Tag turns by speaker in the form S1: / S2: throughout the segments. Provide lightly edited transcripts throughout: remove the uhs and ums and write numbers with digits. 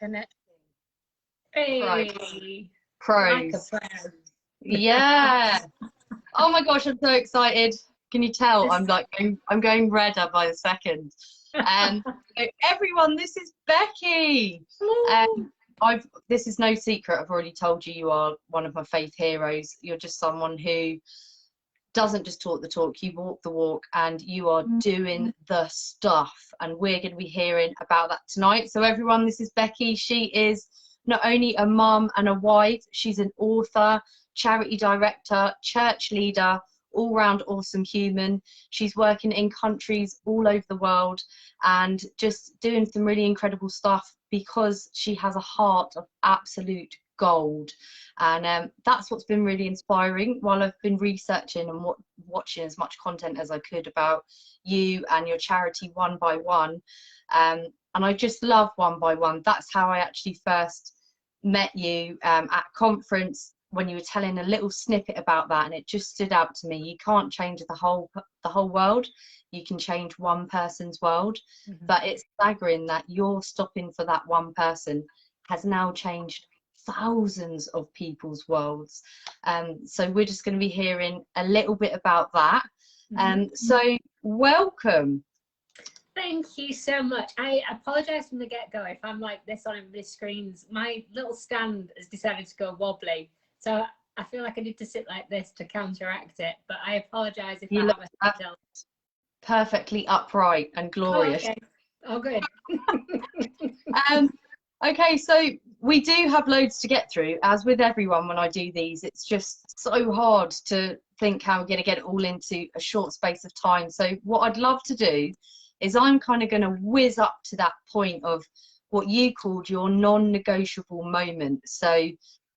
S1: connecting.
S2: Hey,
S1: Pros.
S2: like a pro.
S1: Yeah. Oh my gosh, I'm so excited. Can you tell? I'm going redder by the second. So everyone, this is Becky. This is no secret. I've already told you you are one of my faith heroes. You're just someone who doesn't just talk the talk, you walk the walk, and you are doing the stuff. And we're going to be hearing about that tonight. So everyone, this is Becky. She is not only a mum and a wife, she's an author, charity director, church leader, all-round awesome human. She's working in countries all over the world and just doing some really incredible stuff because she has a heart of absolute gold. And that's what's been really inspiring while I've been researching and watching as much content as I could about you and your charity One by One. And I just love One by One. That's how I actually first met you at conference, when you were telling a little snippet about that, and it just stood out to me. You can't change the whole world, you can change one person's world. But it's staggering that you're stopping for that one person has now changed thousands of people's worlds. So we're just going to be hearing a little bit about that. So welcome.
S2: Thank you so much. I apologise from the get-go if I'm like this on everybody's screens. My little stand has decided to go wobbly, so I feel like I need to sit like this to counteract it, but I apologise if
S1: You
S2: I
S1: look
S2: have a
S1: perfectly upright and glorious.
S2: Oh, okay. Oh, good.
S1: Okay, so we do have loads to get through, as with everyone when I do these. It's just so hard to think how we're going to get it all into a short space of time. So what I'd love to do is I'm kind of going to whiz up to that point of what you called your non-negotiable moment. So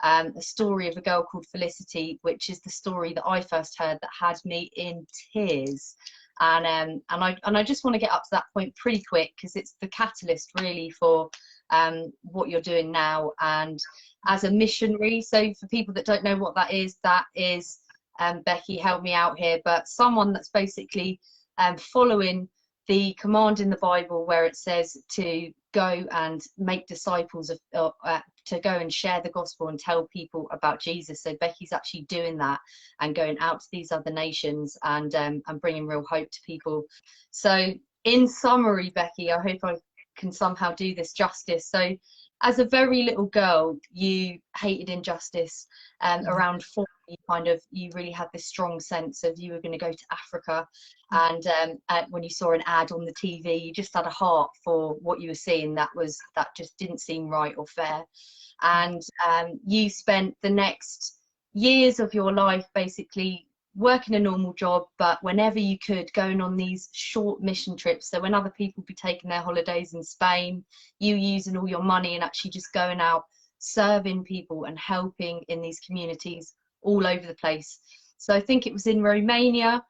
S1: a story of a girl called Felicity, which is the story that I first heard that had me in tears. And I just want to get up to that point pretty quick because it's the catalyst really for what you're doing now and as a missionary. So for people that don't know what that is Becky, help me out here, but someone that's basically following the command in the Bible where it says to go and make disciples of to go and share the gospel and tell people about Jesus. So Becky's actually doing that and going out to these other nations and bringing real hope to people. So in summary, Becky, I hope I can somehow do this justice. So as a very little girl, you hated injustice. Around 4, you really had this strong sense of you were going to go to Africa, and when you saw an ad on the TV, you just had a heart for what you were seeing that just didn't seem right or fair. And you spent the next years of your life basically working a normal job, but whenever you could, going on these short mission trips. So when other people be taking their holidays in Spain, you using all your money and actually just going out serving people and helping in these communities all over the place. So I think it was in Romania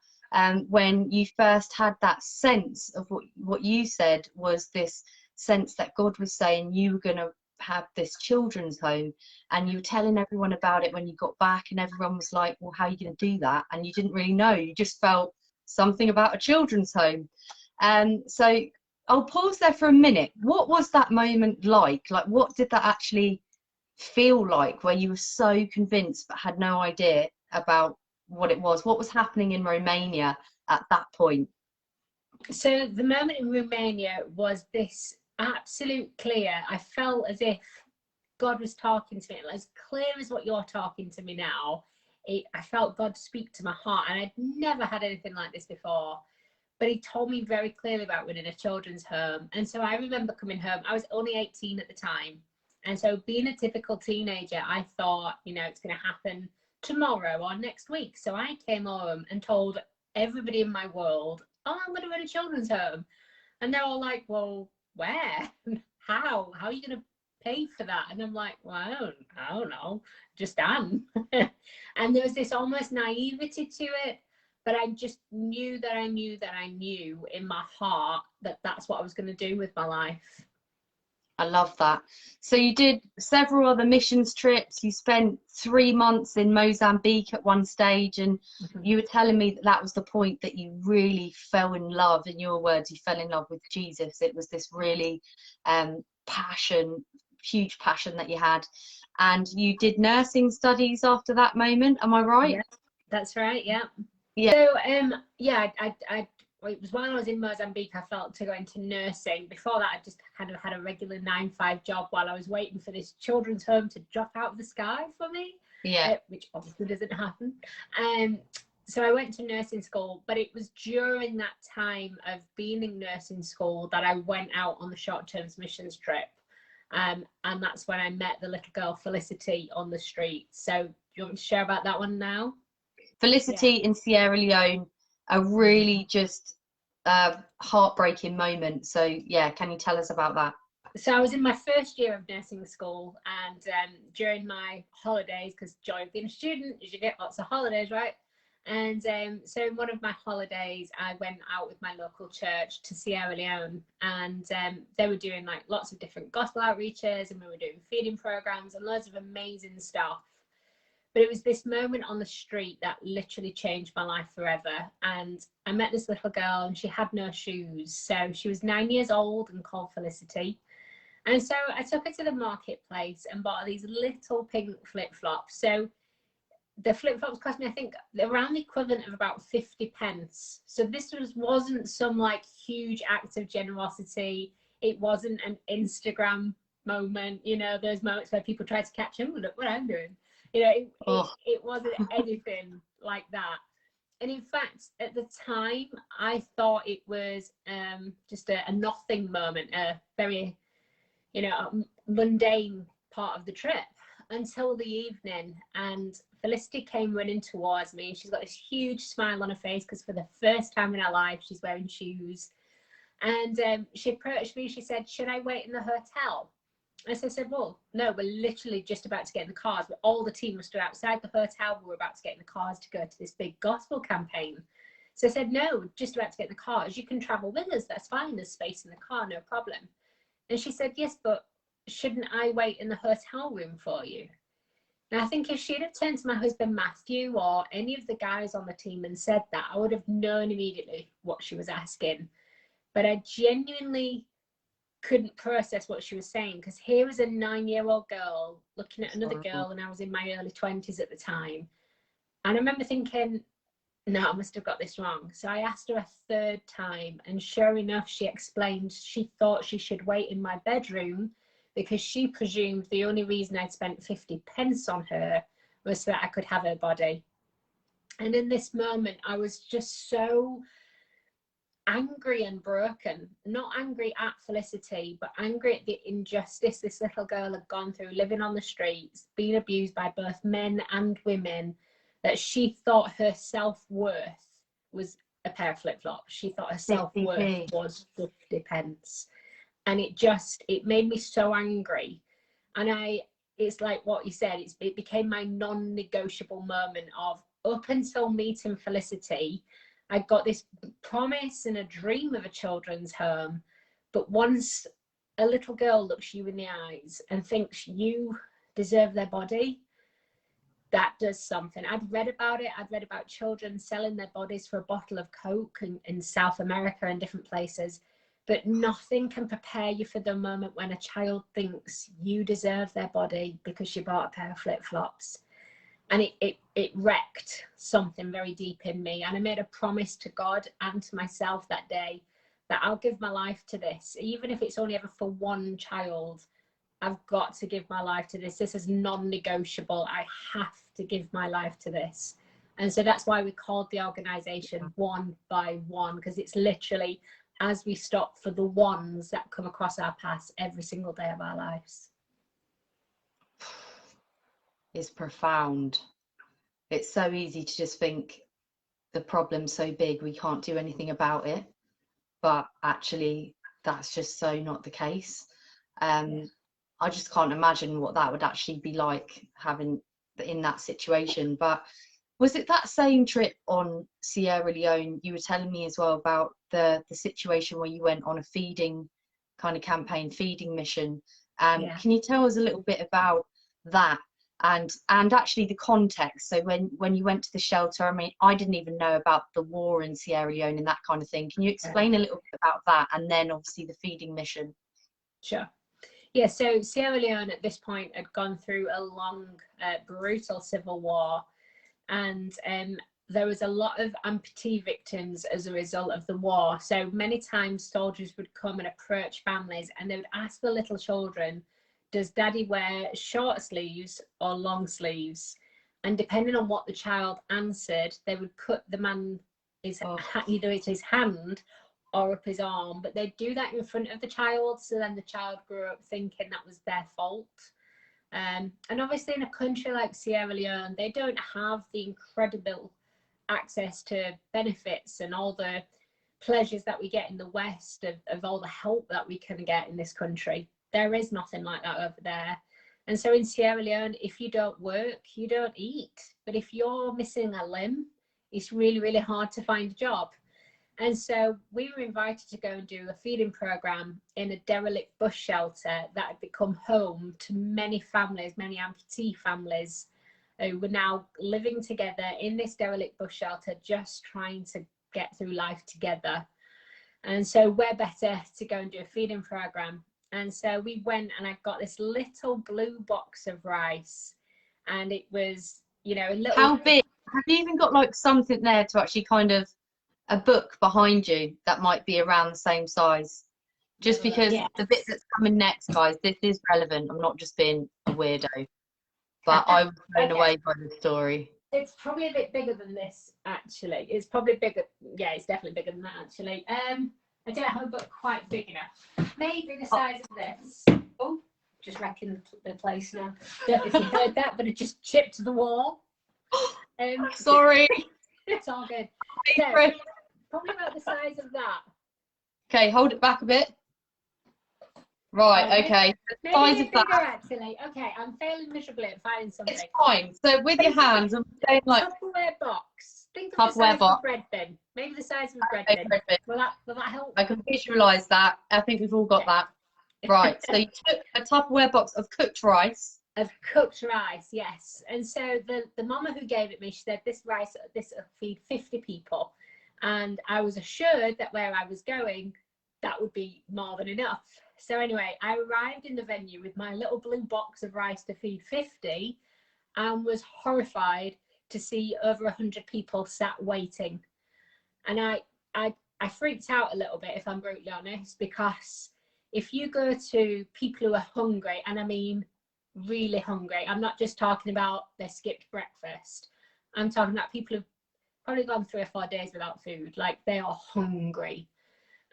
S1: when you first had that sense of what you said was this sense that God was saying you were going to have this children's home, and you were telling everyone about it when you got back, and everyone was like, well, how are you going to do that? And you didn't really know, you just felt something about a children's home. So I'll pause there for a minute. What was that moment like what did that actually feel like, where you were so convinced but had no idea about what it was? What was happening in Romania at that point?
S2: So the moment in Romania was this absolute clear. I felt as if God was talking to me, as clear as what you're talking to me now. I felt God speak to my heart, and I'd never had anything like this before. But he told me very clearly about running a children's home. And so I remember coming home. I was only 18 at the time. And so being a typical teenager, I thought, it's going to happen tomorrow or next week. So I came home and told everybody in my world, oh, I'm going to run a children's home. And they're all like, well, where? How are you going to pay for that? And I'm like, well, I don't know, just am. And there was this almost naivety to it, but I just knew that I knew in my heart that that's what I was going to do with my life.
S1: I love that. So you did several other missions trips. You spent 3 months in Mozambique at one stage, and you were telling me that was the point that you really fell in love. In your words, you fell in love with Jesus. It was this really passion huge passion that you had, and you did nursing studies after that moment. Am I right?
S2: Yeah, that's right. Yeah.
S1: Yeah.
S2: So yeah, it was while I was in Mozambique I felt to go into nursing. Before that, I just kind of had a regular 9-5 job while I was waiting for this children's home to drop out of the sky for me.
S1: Yeah.
S2: Which obviously doesn't happen. So I went to nursing school, but it was during that time of being in nursing school that I went out on the short-term missions trip. And that's when I met the little girl Felicity on the street. So do you want me to share about that one now?
S1: Felicity in Sierra Leone, a really just heartbreaking moment. So yeah, can you tell us about that?
S2: So I was in my first year of nursing school, and during my holidays, because joy of being a student is you get lots of holidays, right? And so in one of my holidays, I went out with my local church to Sierra Leone, and they were doing like lots of different gospel outreaches, and we were doing feeding programs and loads of amazing stuff. But it was this moment on the street that literally changed my life forever. And I met this little girl, and she had no shoes. So she was 9 years old and called Felicity. And so I took her to the marketplace and bought these little pink flip-flops. So the flip-flops cost me, I think, around the equivalent of about 50 pence. So this wasn't some like huge act of generosity. It wasn't an Instagram moment, you know, those moments where people try to capture, oh, look what I'm doing. You know, it wasn't anything like that. And in fact, at the time, I thought it was just a nothing moment, a very, you know, mundane part of the trip, until the evening. And Felicity came running towards me. She's got this huge smile on her face because for the first time in her life, she's wearing shoes. And she approached me. She said, should I wait in the hotel? And so I said, well, no, we're literally just about to get in the cars. But all the team was stood outside the hotel. We were about to get in the cars to go to this big gospel campaign. So I said, no, we're just about to get in the cars. You can travel with us. That's fine. There's space in the car, no problem. And she said, yes, but shouldn't I wait in the hotel room for you? And I think if she'd have turned to my husband, Matthew, or any of the guys on the team and said that, I would have known immediately what she was asking. But I genuinely couldn't process what she was saying, because here was a 9-year-old girl looking at another girl, and I was in my early 20s at the time. And I remember thinking, no, I must have got this wrong. So I asked her a third time, and sure enough, she explained she thought she should wait in my bedroom because she presumed the only reason I'd spent 50 pence on her was so that I could have her body. And in this moment, I was just so angry and broken, not angry at Felicity, but angry at the injustice this little girl had gone through, living on the streets, being abused by both men and women, that she thought her self-worth was a pair of flip-flops. She thought her self-worth was 50 pence. And it made me so angry. And it's like what you said, it became my non-negotiable moment of, up until meeting Felicity, I got this promise and a dream of a children's home. But once a little girl looks you in the eyes and thinks you deserve their body, that does something. I'd read about it. I'd read about children selling their bodies for a bottle of Coke in South America and different places. But nothing can prepare you for the moment when a child thinks you deserve their body because you bought a pair of flip-flops. And it wrecked something very deep in me. And I made a promise to God and to myself that day that I'll give my life to this. Even if it's only ever for one child, I've got to give my life to this. This is non-negotiable. I have to give my life to this. And so that's why we called the organization One by One, because it's literally as we stop for the ones that come across our paths every single day of our lives.
S1: It's profound. It's so easy to just think the problem's so big we can't do anything about it, but actually that's just so not the case. I just can't imagine what that would actually be like having in that situation. But was it that same trip on Sierra Leone you were telling me as well about the situation where you went on a feeding kind of campaign, feeding mission? Can you tell us a little bit about that and actually the context? So when you went to the shelter, I mean, I didn't even know about the war in Sierra Leone and that kind of thing. Can you explain a little bit about that, and then obviously the feeding mission?
S2: Sure. Yeah, so Sierra Leone at this point had gone through a long, brutal civil war, and there was a lot of amputee victims as a result of the war. So many times soldiers would come and approach families and they would ask the little children, does daddy wear short sleeves or long sleeves? And depending on what the child answered, they would cut the man either it's his hand or up his arm, but they'd do that in front of the child, so then the child grew up thinking that was their fault. And obviously in a country like Sierra Leone, they don't have the incredible access to benefits and all the pleasures that we get in the West, of all the help that we can get in this country. There is nothing like that over there. And so in Sierra Leone, if you don't work, you don't eat. But if you're missing a limb, it's really, really hard to find a job. And so we were invited to go and do a feeding program in a derelict bush shelter that had become home to many families, many amputee families, who were now living together in this derelict bush shelter, just trying to get through life together. And so where better to go and do a feeding program? And so we went, and I got this little blue box of rice, and it was, you know, a little.
S1: How big? Have you even got like something there to actually kind of, a book behind you that might be around the same size? Just because the bit that's coming next, guys, this is relevant. I'm not just being a weirdo, but I was blown away by the story.
S2: It's probably a bit bigger than this, actually. It's probably bigger. Yeah, it's definitely bigger than that, actually. I don't have a book quite big enough. Maybe the size of this. Oh, just wrecking the place now. Don't know if you heard that, but it just chipped the wall.
S1: Sorry.
S2: It's all good. So, probably about the size of that.
S1: Okay, hold it back a bit. Right, okay.
S2: Maybe size of that. Actually. Okay, I'm failing miserably at finding something.
S1: It's fine. So with your hands, I'm saying like
S2: Tupperware box. Think of the size of a bread bin. Maybe the size of a bread bin. Will that help?
S1: I can visualise that. I think we've all got that. Right. So you took a Tupperware box of cooked rice.
S2: Of cooked rice, yes. And so the mama who gave it me, she said this rice, this will feed 50 people. And I was assured that where I was going, that would be more than enough. So anyway, I arrived in the venue with my little blue box of rice to feed 50 and was horrified to see over 100 people sat waiting. And I freaked out a little bit, if I'm brutally honest, because if you go to people who are hungry, and I mean really hungry, I'm not just talking about they skipped breakfast, I'm talking about people who've probably gone 3 or 4 days without food, like they are hungry.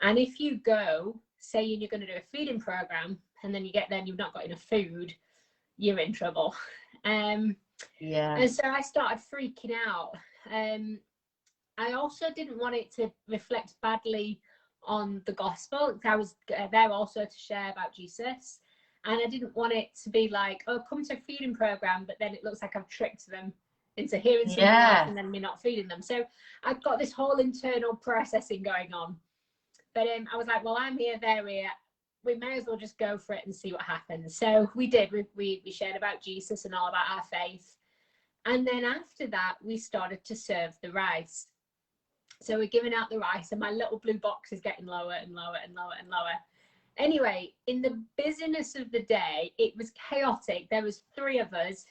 S2: And if you go saying you're going to do a feeding program and then you get there and you've not got enough food, you're in trouble.
S1: Yeah.
S2: And so I started freaking out. I also didn't want it to reflect badly on the gospel. I was there also to share about Jesus, and I didn't want it to be like, oh, come to a feeding program, but then it looks like I've tricked them into hearing something else and then me not feeding them. So I've got this whole internal processing going on. But I was like, well, I'm here, they're here. We may as well just go for it and see what happens. So we did. We shared about Jesus and all about our faith. And then after that, we started to serve the rice. So we're giving out the rice, and my little blue box is getting lower and lower and lower and lower. Anyway, in the busyness of the day, it was chaotic. There was 3 of us,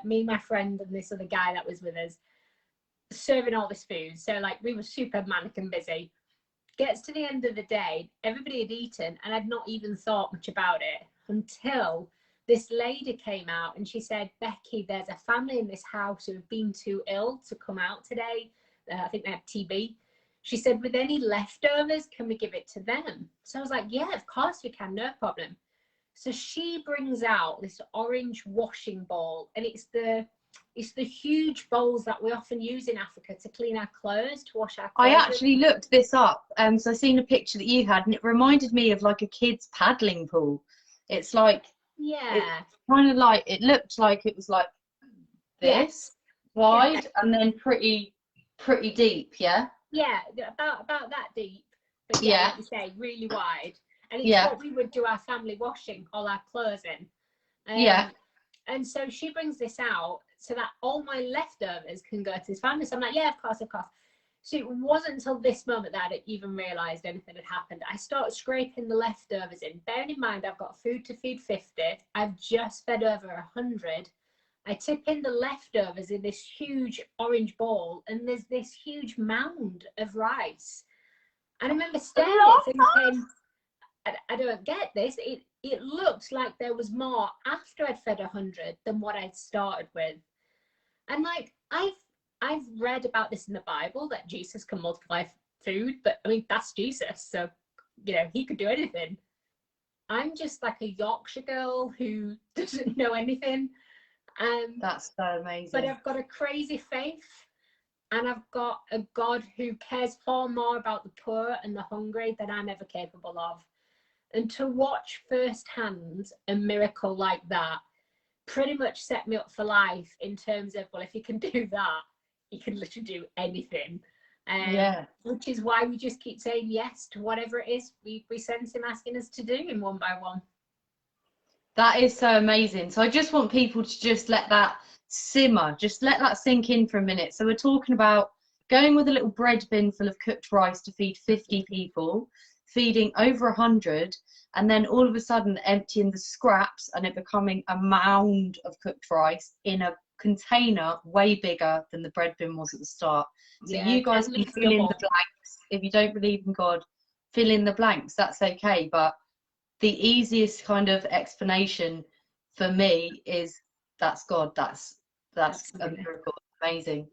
S2: me, my friend, and this other guy that was with us, serving all this food. So like we were super manic and busy. Gets to the end of the day, everybody had eaten, and I'd not even thought much about it until this lady came out and she said, Becky, there's a family in this house who have been too ill to come out today. I think they have TB. She said, with any leftovers, can we give it to them? So I was like, yeah, of course we can, no problem. So she brings out this orange washing bowl, and it's the huge bowls that we often use in Africa to clean our clothes, to wash our clothes.
S1: I actually looked this up, so I seen a picture that you had, and it reminded me of like a kid's paddling pool. It's like, it's kind of like, it looked like it was like this wide and then pretty deep, yeah
S2: about that deep, but like you say, really wide. And it's what we would do our family washing all our clothes in. And so she brings this out so that all my leftovers can go to this family. So I'm like, yeah, of course. So it wasn't until this moment that I even realised anything had happened. I started scraping the leftovers in. Bearing in mind, I've got food to feed 50. I've just fed over 100. I tip in the leftovers in this huge orange bowl, and there's this huge mound of rice. And I remember staring at it thinking, I don't get this. It looks like there was more after I'd fed 100 than what I'd started with. And like, I've read about this in the Bible, that Jesus can multiply food, but I mean, that's Jesus. So, you know, he could do anything. I'm just like a Yorkshire girl who doesn't know anything.
S1: That's so amazing.
S2: But I've got a crazy faith, and I've got a God who cares far more about the poor and the hungry than I'm ever capable of. And to watch firsthand a miracle like that pretty much set me up for life in terms of, well, if you can do that, you can literally do anything.
S1: Yeah.
S2: Which is why we just keep saying yes to whatever it is we sense him asking us to do in one by one.
S1: That is so amazing. So I just want people to just let that simmer, just let that sink in for a minute. So we're talking about going with a little bread bin full of cooked rice to feed 50 people, feeding over 100, and then all of a sudden emptying the scraps and it becoming a mound of cooked rice in a container way bigger than the bread bin was at the start. So
S2: Yeah,
S1: you guys can fill in the blanks. If you don't believe in God, fill in the blanks. That's okay. But the easiest kind of explanation for me is that's God. That's
S2: Absolutely.
S1: a miracle. Amazing.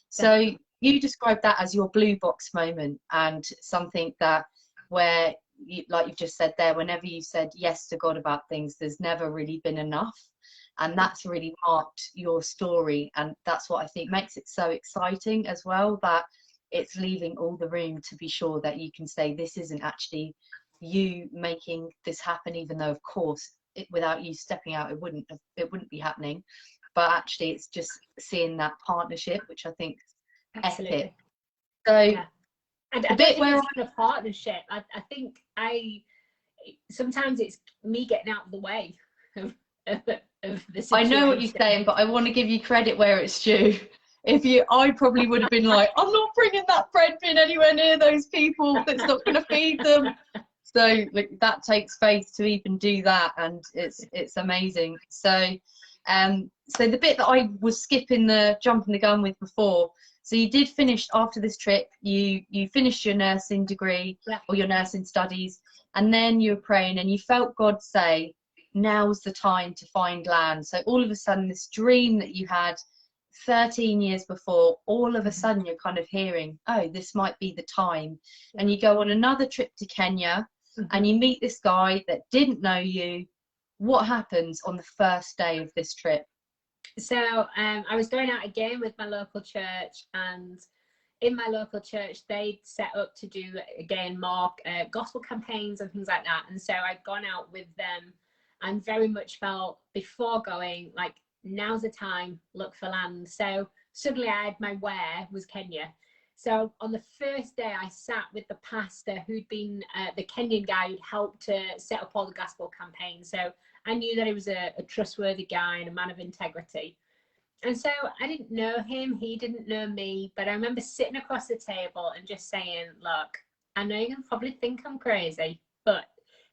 S1: So you described that as your blue box moment, and something that where you, like you've just said there, whenever you said yes to God about things, there's never really been enough. And that's really marked your story. And that's what I think makes it so exciting as well, that it's leaving all the room to be sure that you can say this isn't actually you making this happen, even though of course without you stepping out it wouldn't be happening. But actually it's just seeing that partnership, which I think is epic. So
S2: yeah. And I don't think it's even a partnership. I think sometimes it's me getting out of the way of the situation.
S1: I know what you're saying, but I want to give you credit where it's due. I probably would have been like, I'm not bringing that bread bin anywhere near those people. That's not going to feed them. So like, that takes faith to even do that, and it's amazing. So so the bit that I was jumping the gun with before. So you did finish after this trip. You finished your nursing degree or your nursing studies, and then you were praying, and you felt God say, now's the time to find land. So all of a sudden this dream that you had 13 years before, all of a sudden you're kind of hearing, oh, this might be the time. And you go on another trip to Kenya, and you meet this guy that didn't know you. What happens on the first day of this trip?
S2: So I was going out again with my local church, and in my local church they'd set up to do again more gospel campaigns and things like that. And so I'd gone out with them and very much felt before going like, now's the time, look for land. So suddenly I had my where was Kenya. So on the first day I sat with the pastor who'd been the Kenyan guy who'd helped to set up all the gospel campaigns. So I knew that he was a trustworthy guy and a man of integrity. And so I didn't know him, he didn't know me, but I remember sitting across the table and just saying, look, I know you're going to probably think I'm crazy, but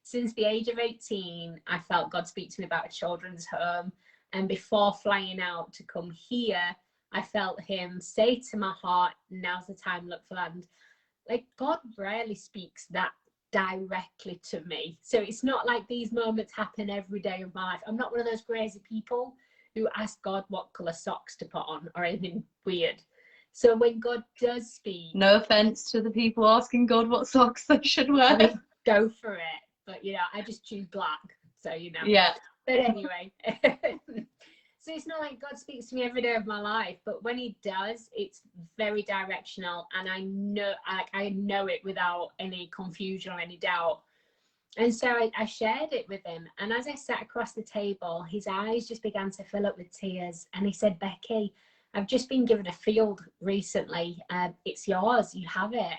S2: since the age of 18, I felt God speak to me about a children's home. And before flying out to come here, I felt him say to my heart, now's the time, look for land. Like, God rarely speaks that directly to me. So it's not like these moments happen every day of my life. I'm not one of those crazy people who ask God what colour socks to put on or anything weird. So when God does speak...
S1: No offence to the people asking God what socks they should wear.
S2: I mean, go for it. But, you know, I just choose black. So, you know.
S1: Yeah.
S2: But anyway... So it's not like God speaks to me every day of my life, but when he does, it's very directional, and I know it without any confusion or any doubt. And so I shared it with him, and as I sat across the table, his eyes just began to fill up with tears, and he said, Becky, I've just been given a field recently. It's yours, you have it.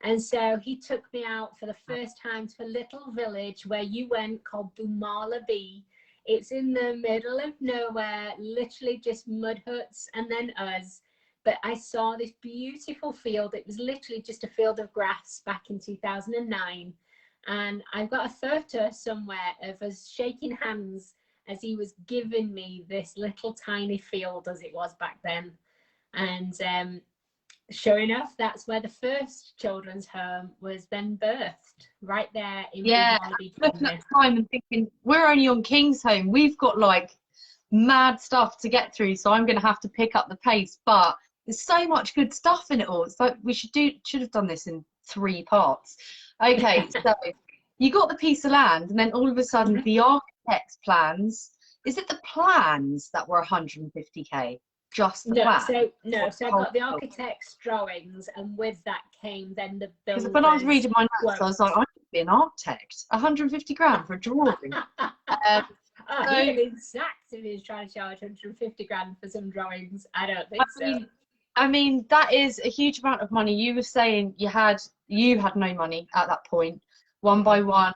S2: And so he took me out for the first time to a little village where you went called Bumala B. It's in the middle of nowhere, literally just mud huts and then us. But I saw this beautiful field. It was literally just a field of grass back in 2009. And I've got a photo somewhere of us shaking hands as he was giving me this little tiny field as it was back then. And sure enough, that's where the first children's home was then birthed, right there in Hollyby.
S1: Looking at the time and thinking, we're only on King's Home. We've got like mad stuff to get through, so I'm going to have to pick up the pace. But there's so much good stuff in it all. It's like we should have done this in 3 parts. Okay, so you got the piece of land, and then all of a sudden the architect's plans. Is it the plans that were 150k? Just the plan?
S2: So I got the architect's drawings, and with that came then the builders.
S1: Because when I was reading my notes, I was like, I could be an architect. 150 grand for a drawing.
S2: He'd have been sacked if he was trying to charge 150 grand for some drawings. I don't think so.
S1: I mean, that is a huge amount of money. You were saying you had no money at that point. One by One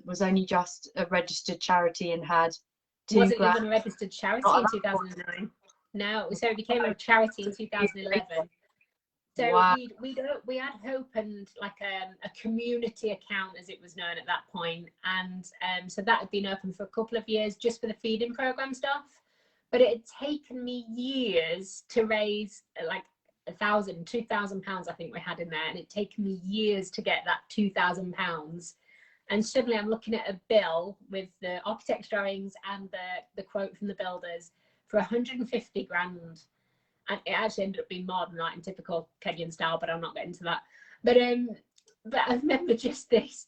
S1: was only just a registered charity and had 2
S2: wasn't
S1: grand.
S2: Even a registered charity in 2009. No, so it became a charity in 2011. So
S1: wow.
S2: we had hope and like a community account, as it was known at that point, and so that had been open for a couple of years just for the feeding program stuff. But it had taken me years to raise like £2,000 I think we had in there, and it'd taken me years to get that £2,000. And suddenly I'm looking at a bill with the architect's drawings and the quote from the builders for 150 grand. And it actually ended up being more than that in typical Kenyan style, but I'm not getting to that. But I remember just this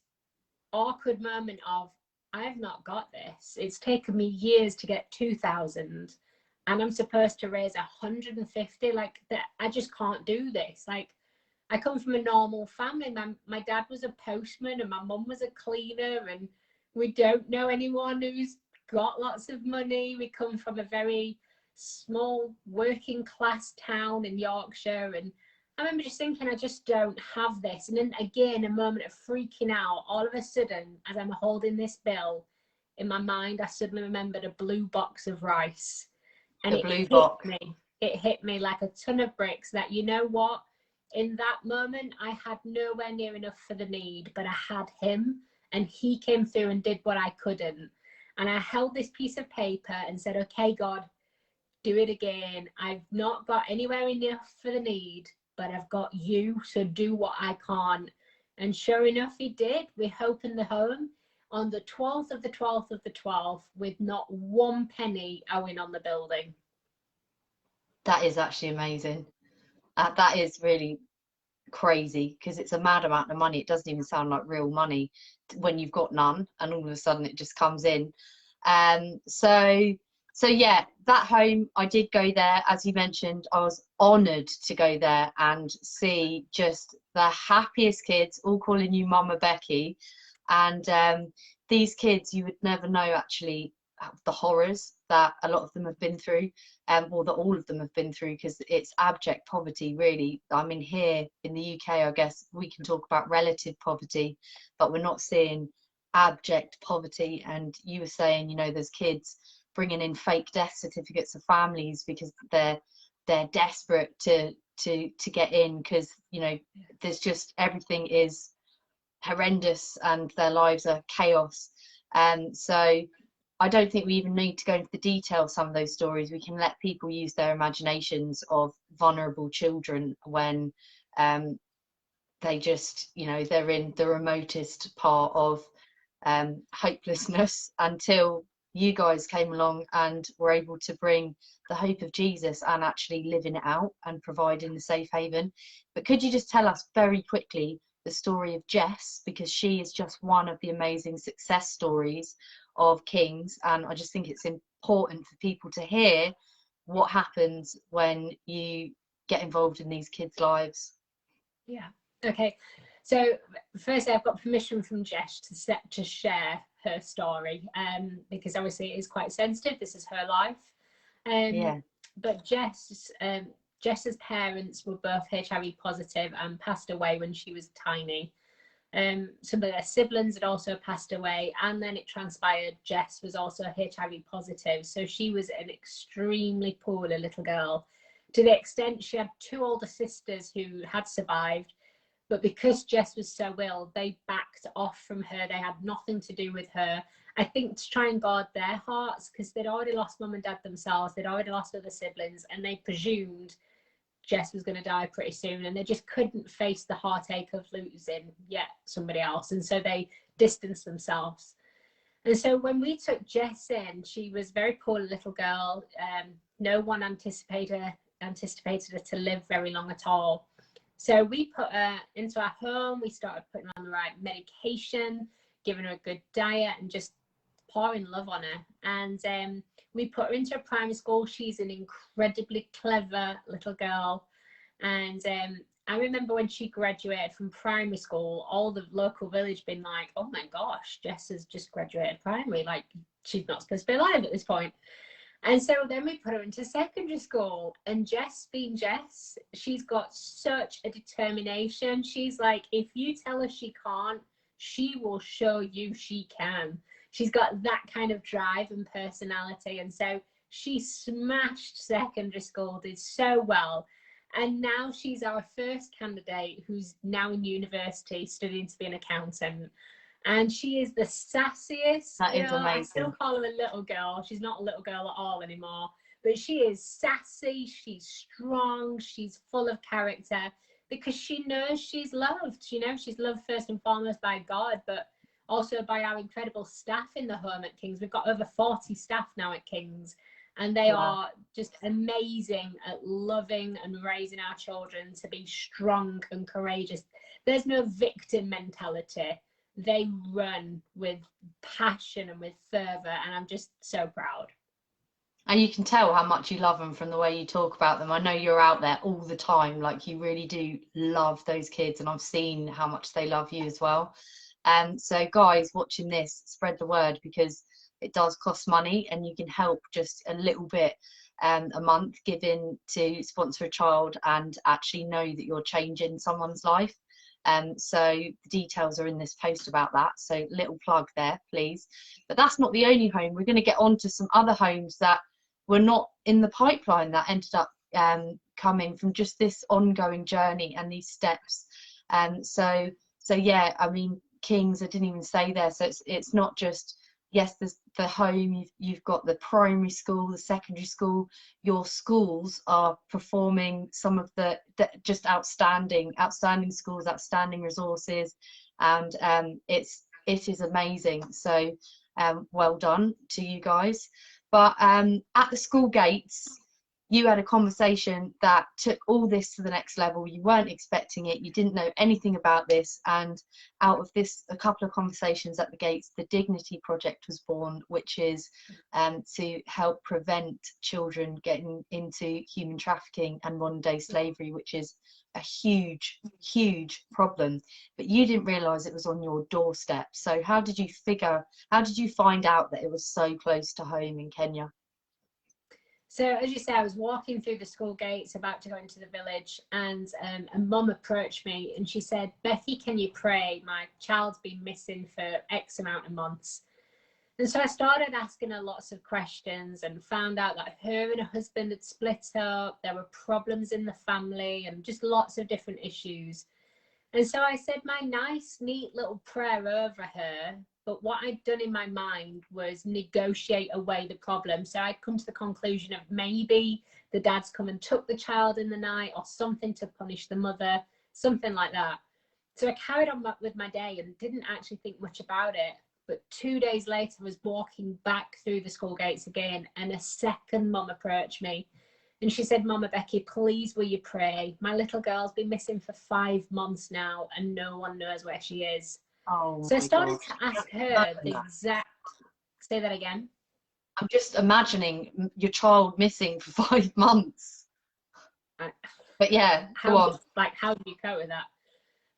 S2: awkward moment of, I've not got this. It's taken me years to get 2,000, and I'm supposed to raise 150. Like that, I just can't do this. Like, I come from a normal family. My dad was a postman and my mum was a cleaner, and we don't know anyone who's got lots of money. We come from a very small working class town in Yorkshire, and I remember just thinking, I just don't have this. And then again, a moment of freaking out. All of a sudden, as I'm holding this bill in my mind, I suddenly remembered a blue box of rice, and it hit me like a ton of bricks that, you know what, in that moment I had nowhere near enough for the need, but I had him, and he came through and did what I couldn't. And I held this piece of paper and said, okay, God, do it again. I've not got anywhere enough for the need, but I've got you to do what I can't. And sure enough, he did. We opened the home on the 12th of the 12th of the 12th with not 1 penny owing on the building.
S1: That is actually amazing. That is really crazy, because it's a mad amount of money. It doesn't even sound like real money when you've got none, and all of a sudden it just comes in. So yeah, that home, I did go there. As you mentioned, I was honoured to go there and see just the happiest kids, all calling you Mama Becky. And these kids, you would never know actually the horrors that a lot of them have been through, or that all of them have been through, because it's abject poverty, really. I mean, here in the UK, I guess we can talk about relative poverty, but we're not seeing abject poverty. And you were saying, you know, there's kids bringing in fake death certificates of families because they're desperate to get in, because, you know, there's just, everything is horrendous and their lives are chaos. And so I don't think we even need to go into the detail of some of those stories. We can let people use their imaginations of vulnerable children when they just, you know, they're in the remotest part of hopelessness, until you guys came along and were able to bring the hope of Jesus and actually living it out and providing the safe haven. But could you just tell us very quickly the story of Jess, because she is just one of the amazing success stories of Kings, and I just think it's important for people to hear what happens when you get involved in these kids' lives.
S2: Yeah. Okay. So firstly, I've got permission from Jess to share her story, because obviously it is quite sensitive. This is her life.
S1: Yeah.
S2: But Jess's parents were both HIV positive and passed away when she was tiny. Some of their siblings had also passed away, and then it transpired Jess was also HIV positive. So she was an extremely poorly little girl to the extent she had 2 older sisters who had survived, but because Jess was so ill, they backed off from her. They had nothing to do with her. I think to try and guard their hearts, because they'd already lost mum and dad themselves, they'd already lost other siblings, and they presumed Jess was going to die pretty soon, and they just couldn't face the heartache of losing yet somebody else, and so they distanced themselves. And so when we took Jess in, she was a very poor little girl. No one anticipated her to live very long at all. So we put her into our home. We started putting her on the right medication, giving her a good diet, and just pouring love on her. And we put her into a primary school. She's an incredibly clever little girl. And I remember when she graduated from primary school, all the local village been like, oh my gosh, Jess has just graduated primary. Like, she's not supposed to be alive at this point. And so then we put her into secondary school, and Jess, being Jess, she's got such a determination. She's like, if you tell her she can't, she will show you she can. She's got that kind of drive and personality. And so she smashed secondary school, did so well. And now she's our first candidate who's now in university studying to be an accountant. And she is the sassiest.
S1: That is amazing.
S2: I still call her a little girl. She's not a little girl at all anymore. But she is sassy, she's strong, she's full of character, because she knows she's loved. You know, she's loved first and foremost by God, but also by our incredible staff in the home at King's. We've got over 40 staff now at King's, and they are just amazing at loving and raising our children to be strong and courageous. There's no victim mentality. They run with passion and with fervour, and I'm just so proud.
S1: And you can tell how much you love them from the way you talk about them. I know you're out there all the time, like you really do love those kids, and I've seen how much they love you as well. So guys watching this, spread the word, because it does cost money, and you can help just a little bit a month giving to sponsor a child and actually know that you're changing someone's life. So the details are in this post about that, so little plug there, please. But that's not the only home. We're going to get on to some other homes that were not in the pipeline that ended up coming from just this ongoing journey and these steps. So yeah, I mean, Kings, I didn't even say there, so it's not just, yes, there's the home, you've got the primary school, the secondary school. Your schools are performing some of the just outstanding schools, outstanding resources, and it is amazing. So well done to you guys. But at the school gates, you had a conversation that took all this to the next level. You weren't expecting it. You didn't know anything about this. And out of this, a couple of conversations at the gates, the Dignity Project was born, which is to help prevent children getting into human trafficking and modern day slavery, which is a huge, huge problem. But you didn't realise it was on your doorstep. So how did you find out that it was so close to home in Kenya?
S2: So as you say, I was walking through the school gates about to go into the village, and a mum approached me and she said, Becky, can you pray? My child's been missing for X amount of months. And so I started asking her lots of questions and found out that her and her husband had split up. There were problems in the family and just lots of different issues. And so I said my nice, neat little prayer over her. But what I'd done in my mind was negotiate away the problem. So I'd come to the conclusion of maybe the dad's come and took the child in the night, or something to punish the mother, something like that. So I carried on with my day and didn't actually think much about it. But 2 days later, I was walking back through the school gates again, and a second mum approached me. And she said, Mama Becky, please will you pray? My little girl's been missing for 5 months now, and no one knows where she is. Oh, so I started to ask her the exact, say that again.
S1: I'm just imagining your child missing for 5 months. But yeah, go on.
S2: Like, how do you cope with that?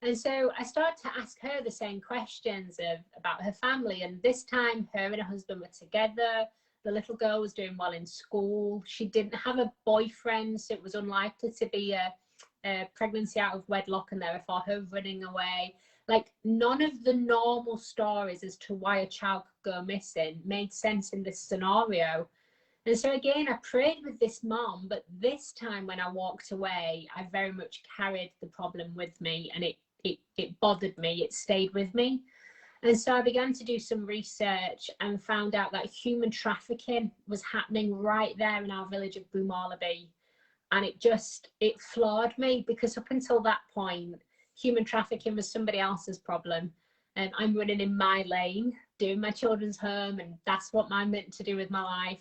S2: And so I started to ask her the same questions about her family. And this time, her and her husband were together. The little girl was doing well in school. She didn't have a boyfriend, so it was unlikely to be a pregnancy out of wedlock and therefore her running away. Like, none of the normal stories as to why a child could go missing made sense in this scenario. And so again, I prayed with this mom, but this time when I walked away, I very much carried the problem with me, and it bothered me, it stayed with me. And so I began to do some research and found out that human trafficking was happening right there in our village of Brutality. And it floored me, because up until that point, human trafficking was somebody else's problem. And I'm running in my lane, doing my children's home, and that's what I'm meant to do with my life.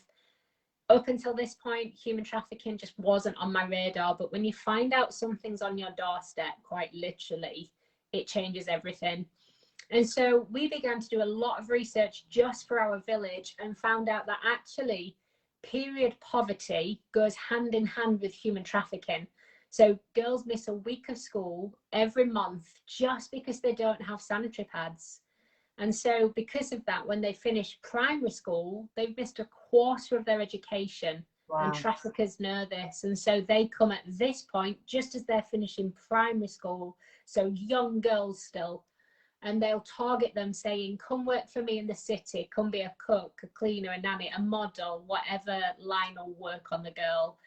S2: Up until this point, human trafficking just wasn't on my radar. But when you find out something's on your doorstep, quite literally, it changes everything. And so we began to do a lot of research just for our village, and found out that actually period poverty goes hand in hand with human trafficking. So girls miss a week of school every month just because they don't have sanitary pads. And so because of that, when they finish primary school, they've missed a quarter of their education. Wow. And traffickers know this. And so they come at this point just as they're finishing primary school, so young girls still, and they'll target them saying, come work for me in the city, come be a cook, a cleaner, a nanny, a model, whatever line will work on the girl.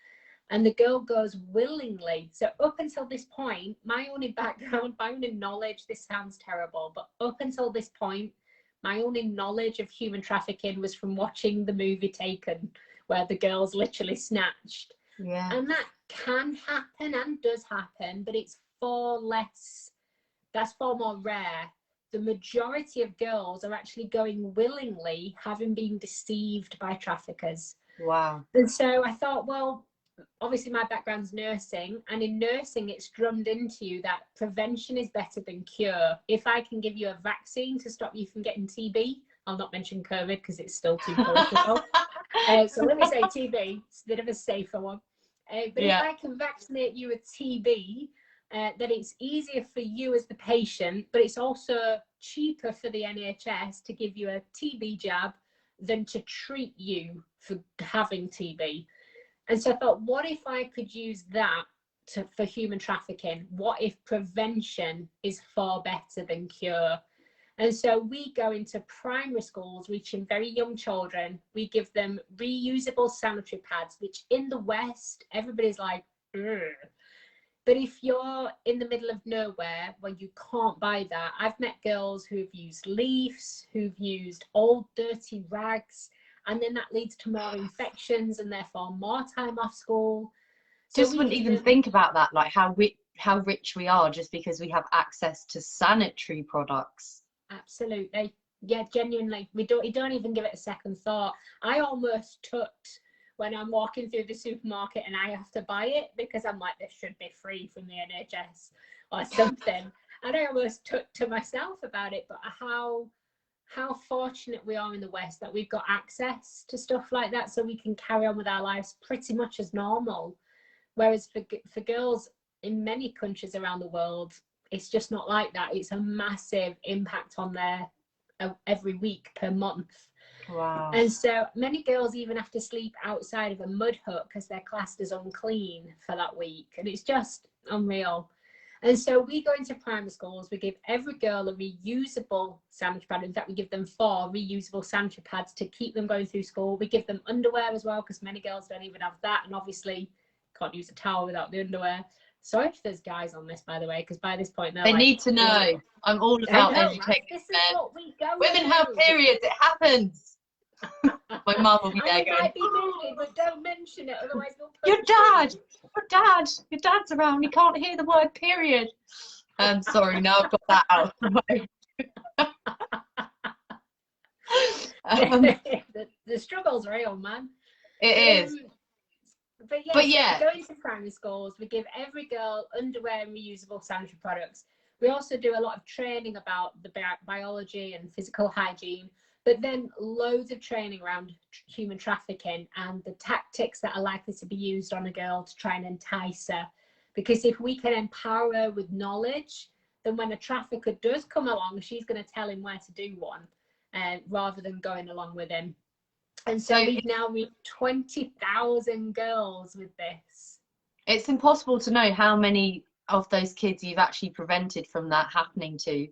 S2: And the girl goes willingly. So up until this point, my only background, my only knowledge, this sounds terrible, but up until this point, my only knowledge of human trafficking was from watching the movie Taken, where the girl's literally snatched. Yeah. And that can happen and does happen, but it's that's far more rare. The majority of girls are actually going willingly, having been deceived by traffickers. Wow. And so I thought, well, obviously my background's nursing, and in nursing it's drummed into you that prevention is better than cure. If I can give you a vaccine to stop you from getting TB, I'll not mention COVID because it's still too political. So let me say TB, it's a bit of a safer one. But if I can vaccinate you with TB, then it's easier for you as the patient, but it's also cheaper for the NHS to give you a TB jab than to treat you for having TB. And so I thought, what if I could use that for human trafficking? What if prevention is far better than cure? And so we go into primary schools, reaching very young children. We give them reusable sanitary pads, which in the West, everybody's like, ugh. But if you're in the middle of nowhere where you can't buy that, I've met girls who've used leaves, who've used old dirty rags, and then that leads to more infections and therefore more time off school. So
S1: just wouldn't even think about that, like how rich we are just because we have access to sanitary products.
S2: Absolutely. Yeah, genuinely. We don't even give it a second thought. I almost tucked when I'm walking through the supermarket and I have to buy it because I'm like, this should be free from the NHS or something. And I almost took to myself about it, but how fortunate we are in the West that we've got access to stuff like that, so we can carry on with our lives pretty much as normal. Whereas for girls in many countries around the world, it's just not like that. It's a massive impact on their every week per month. Wow. And so many girls even have to sleep outside of a mud hut because they're classed as unclean for that week, and it's just unreal. And so we go into primary schools, we give every girl a reusable sanitary pad. In fact, we give them 4 reusable sanitary pads to keep them going through school. We give them underwear as well, because many girls don't even have that, and obviously can't use a towel without the underwear. Sorry if there's guys on this, by the way, because by this point they like,
S1: need to know. I'm all about educating men. Women have periods, it happens. My mum will be there going,
S2: might be moving, but don't mention it, otherwise we'll put
S1: your dad's around, he can't hear the word period. Sorry, now I've got that out of the
S2: way. The struggle's real, man.
S1: It is.
S2: But yeah, going to primary schools, we give every girl underwear and reusable sanitary products. We also do a lot of training about the biology and physical hygiene, but then loads of training around human trafficking and the tactics that are likely to be used on a girl to try and entice her. Because if we can empower her with knowledge, then when a trafficker does come along, she's going to tell him where to do one, rather than going along with him. And so we've now reached 20,000 girls with this.
S1: It's impossible to know how many of those kids you've actually prevented from that happening to,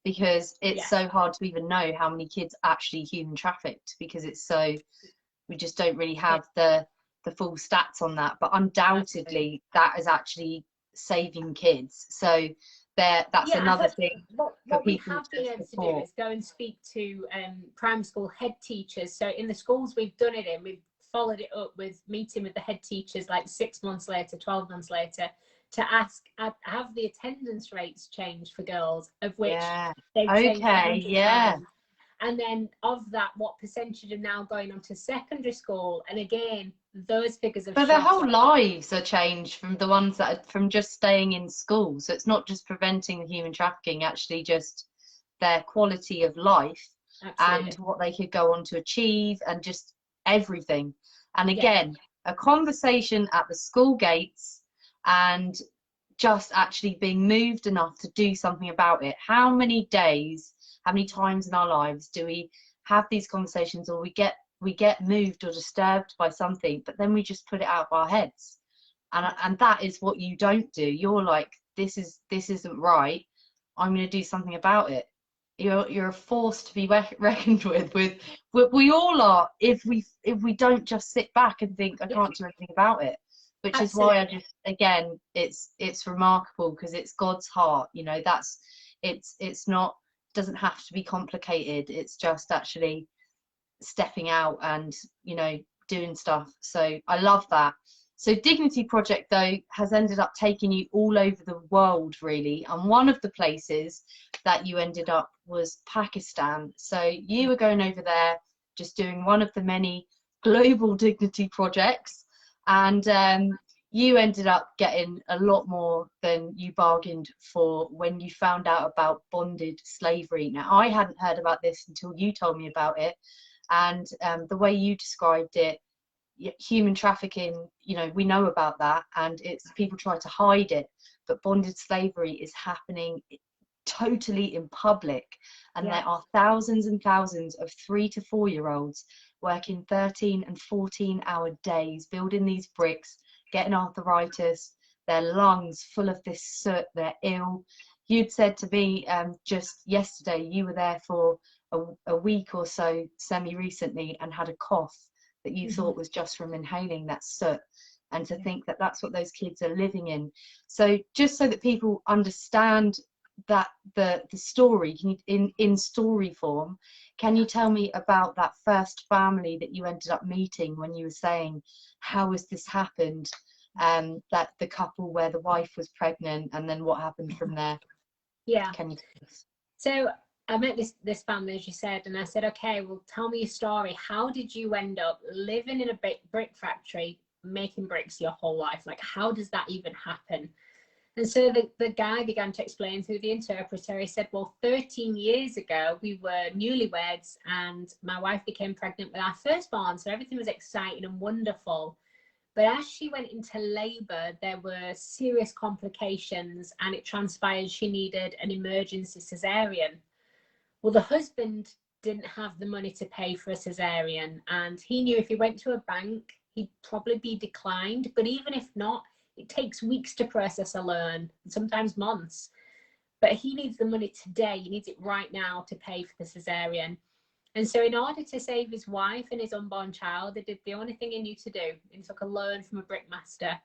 S1: because it's so hard to even know how many kids actually human trafficked, because it's so we just don't really have the full stats on that. But undoubtedly, that is actually saving kids. So that's another thing
S2: what
S1: for
S2: we
S1: people
S2: have been able to do
S1: support.
S2: is go and speak to primary school head teachers. So in the schools we've done it in, we've followed it up with meeting with the head teachers like 6 months later, 12 months later, to ask, have the attendance rates changed for girls, of which they've changed 100 times. And then of that, what percentage are now going on to secondary school? And again, those figures have
S1: But their whole lives are changed from the ones that are from just staying in school. So it's not just preventing the human trafficking, actually just their quality of life. Absolutely. And what they could go on to achieve, and just everything. And again, a conversation at the school gates, and just actually being moved enough to do something about it. How many days, how many times in our lives do we have these conversations, or we get moved or disturbed by something, but then we just put it out of our heads? And that is what you don't do. You're like, this isn't right, I'm going to do something about it. You're a force to be reckoned with. We all are, if we don't just sit back and think, I can't do anything about it. Which Absolutely. Is why I just, again, it's remarkable, because it's God's heart. You know, it's not, doesn't have to be complicated. It's just actually stepping out and, you know, doing stuff. So I love that. So Dignity Project, though, has ended up taking you all over the world, really. And one of the places that you ended up was Pakistan. So you were going over there, just doing one of the many global dignity projects. And you ended up getting a lot more than you bargained for when you found out about bonded slavery. Now, I hadn't heard about this until you told me about it. And the way you described it, human trafficking, you know, we know about that, and it's people try to hide it. But bonded slavery is happening totally in public. And there are thousands and thousands of 3 to 4 year olds working 13 and 14-hour days, building these bricks, getting arthritis, their lungs full of this soot, they're ill. You'd said to me just yesterday, you were there for a week or so semi-recently, and had a cough that you thought was just from inhaling that soot. And to think that that's what those kids are living in. So just so that people understand that the story in story form, can you tell me about that first family that you ended up meeting, when you were saying, how has this happened, that the couple where the wife was pregnant, and then what happened from there? Can you tell us?
S2: So I met this family, as you said, and I said, okay, well, tell me your story. How did you end up living in a brick factory, making bricks your whole life? Like, how does that even happen? And so the guy began to explain through the interpreter. He said, well, 13 years ago, we were newlyweds, and my wife became pregnant with our firstborn. So everything was exciting and wonderful. But as she went into labor, there were serious complications, and it transpired she needed an emergency cesarean. Well, the husband didn't have the money to pay for a cesarean, and he knew if he went to a bank, he'd probably be declined. But even if not, it takes weeks to process a loan, sometimes months. But he needs the money today. He needs it right now to pay for the cesarean. And so in order to save his wife and his unborn child, they did the only thing he knew to do. He took a loan from a brickmaster.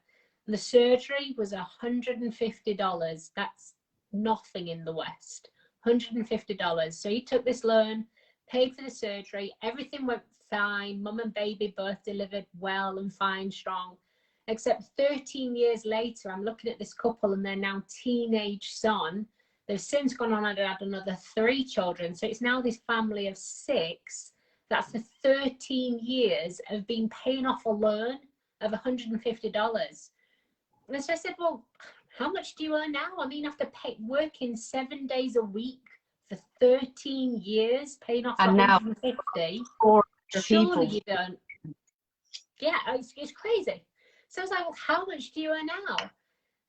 S2: And the surgery was $150. That's nothing in the West. $150. So he took this loan, paid for the surgery. Everything went fine. Mum and baby both delivered well and fine, strong. Except 13 years later, I'm looking at this couple and their now teenage son. They've since gone on and had another 3 children. So it's now this family of 6. That's the 13 years of being paying off a loan of $150. And so I said, well, how much do you earn now? I mean, after working 7 days a week for 13 years, paying off and $150, surely you don't. Yeah, it's crazy. So I was like, well, how much do you earn now?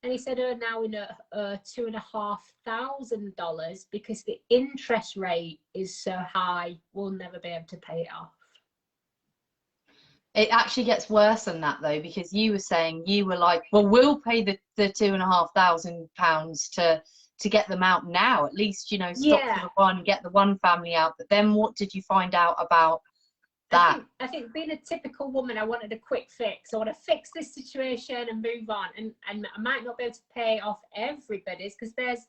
S2: And he said, now we earn $2,500 because the interest rate is so high, we'll never be able to pay it off.
S1: It actually gets worse than that, though, because you were saying, you were like, well, we'll pay the £2,500 to get them out now, at least, you know, stop for the one, get the one family out. But then what did you find out about
S2: I think being a typical woman, I wanted a quick fix. I want to fix this situation and move on. And I might not be able to pay off everybody's, because there's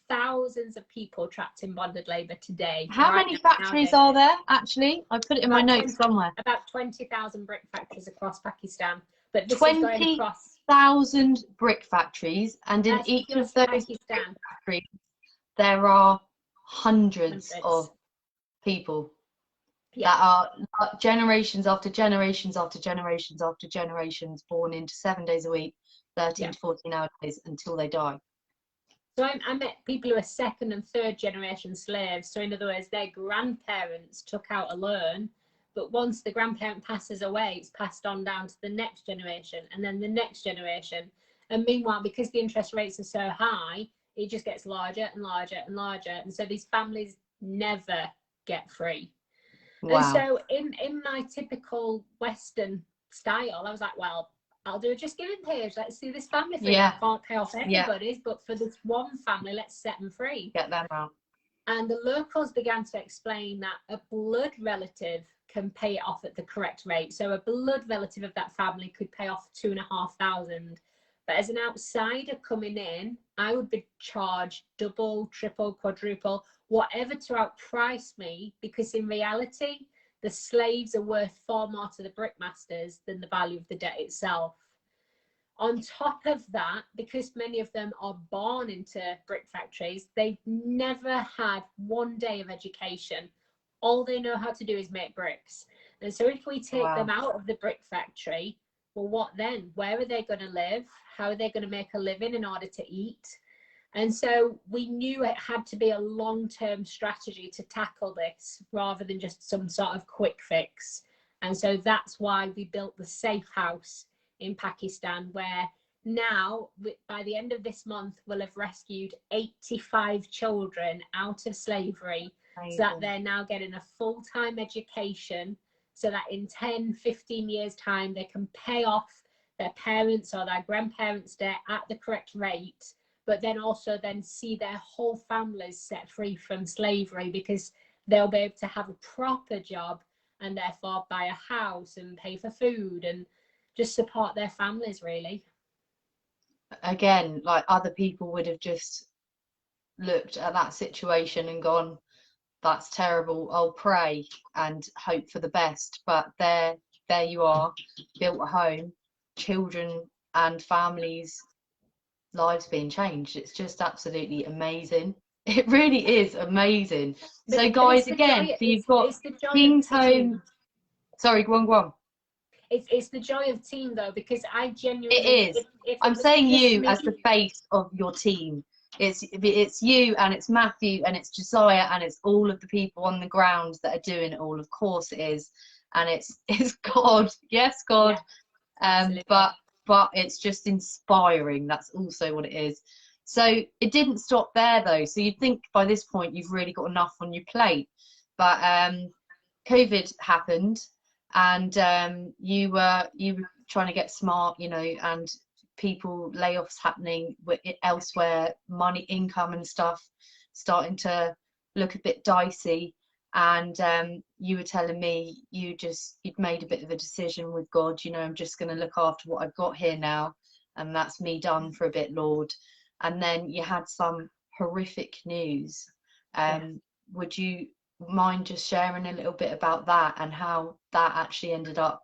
S2: thousands of people trapped in bonded labour today.
S1: How many factories are there, actually? I put it in my notes somewhere.
S2: About 20,000 brick factories across Pakistan. But this is going across
S1: 20,000 brick factories, and in each of those factories, there are hundreds of people that are generations after generations after generations after generations, born into 7 days a week, 13 to 14 hour days until they die.
S2: So I met people who are second and third generation slaves. So in other words, their grandparents took out a loan, but once the grandparent passes away, it's passed on down to the next generation and then the next generation. And meanwhile, because the interest rates are so high, it just gets larger and larger and larger. And so these families never get free. Wow. And so in my typical Western style, I was like, well, I'll do a Just Giving page. Let's see this family free. I can't pay off everybody's, but for this one family, let's set them free.
S1: Get them out.
S2: And the locals began to explain that a blood relative can pay it off at the correct rate. So a blood relative of that family could pay off 2,500. But as an outsider coming in, I would be charged double, triple, quadruple, whatever to outprice me, because in reality, the slaves are worth far more to the brickmasters than the value of the debt itself. On top of that, because many of them are born into brick factories, they've never had 1 day of education. All they know how to do is make bricks. And so if we take them out of the brick factory, well, what then? Where are they going to live? How are they going to make a living in order to eat? And so we knew it had to be a long-term strategy to tackle this, rather than just some sort of quick fix. And so that's why we built the Safe House in Pakistan, where now, by the end of this month, we'll have rescued 85 children out of slavery. Amazing. So that they're now getting a full-time education, so that in 10, 15 years' time, they can pay off their parents' or their grandparents' debt at the correct rate, but then also then see their whole families set free from slavery, because they'll be able to have a proper job and therefore buy a house and pay for food and just support their families, really.
S1: Again, like, other people would have just looked at that situation and gone, that's terrible, I'll pray and hope for the best. But there you are, built a home, children and families' lives being changed. It's just absolutely amazing. It really is amazing. So guys, again, so you've got King's Home. Sorry, go on.
S2: It's the joy of team, though, because I genuinely...
S1: It is. I'm saying you as the face of your team. It's you, and it's Matthew, and it's Josiah, and it's all of the people on the ground that are doing it all. Of course it is. And it's God. Yes, God. But it's just inspiring. That's also what it is. So it didn't stop there, though. So you'd think by this point you've really got enough on your plate. But COVID happened, and you were trying to get smart, you know, and layoffs happening elsewhere, money, income and stuff starting to look a bit dicey. And you were telling me you'd made a bit of a decision with God, you know, I'm just going to look after what I've got here now, and that's me done for a bit, Lord. And then you had some horrific news. Would you mind just sharing a little bit about that, and how that actually ended up